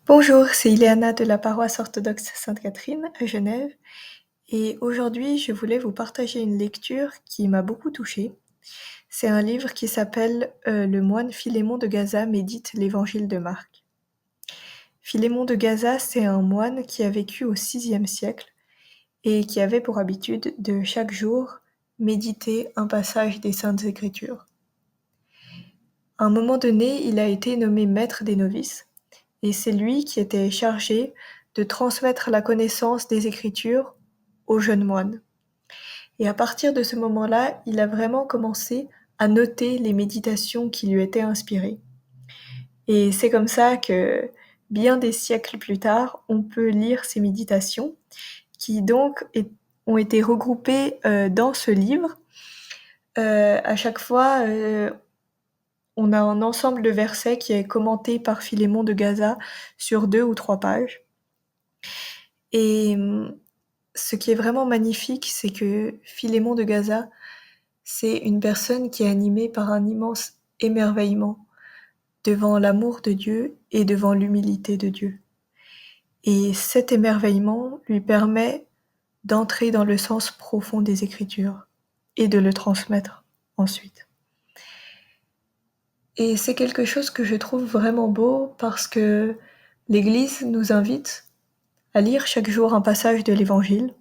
Bonjour, c'est Ileana de la paroisse orthodoxe Sainte-Catherine à Genève et aujourd'hui je voulais vous partager une lecture qui m'a beaucoup touchée. C'est un livre qui s'appelle Le moine Philémon de Gaza médite l'évangile de Marc. Philémon de Gaza, c'est un moine qui a vécu au VIe siècle et qui avait pour habitude de chaque jour méditer un passage des Saintes Écritures. À un moment donné, il a été nommé maître des novices et c'est lui qui était chargé de transmettre la connaissance des Écritures aux jeunes moines. Et à partir de ce moment-là, il a vraiment commencé à noter les méditations qui lui étaient inspirées. Et c'est comme ça que, bien des siècles plus tard, on peut lire ces méditations qui donc ont été regroupées dans ce livre. À chaque fois, on a un ensemble de versets qui est commenté par Philémon de Gaza sur 2 ou 3 pages. Et ce qui est vraiment magnifique, c'est que Philémon de Gaza, c'est une personne qui est animée par un immense émerveillement devant l'amour de Dieu et devant l'humilité de Dieu. Et cet émerveillement lui permet d'entrer dans le sens profond des Écritures et de le transmettre ensuite. Et c'est quelque chose que je trouve vraiment beau parce que l'Église nous invite à lire chaque jour un passage de l'Évangile.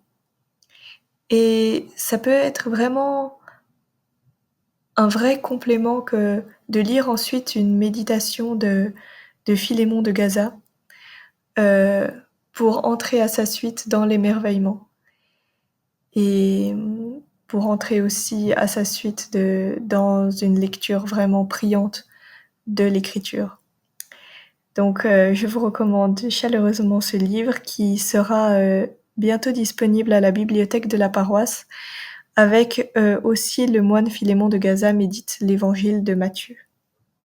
Et ça peut être vraiment un vrai complément que de lire ensuite une méditation de Philémon de Gaza pour entrer à sa suite dans l'émerveillement. Et pour entrer aussi à sa suite dans une lecture vraiment priante de l'écriture. Donc je vous recommande chaleureusement ce livre qui sera bientôt disponible à la bibliothèque de la paroisse avec aussi le moine Philémon de Gaza médite l'évangile de Matthieu.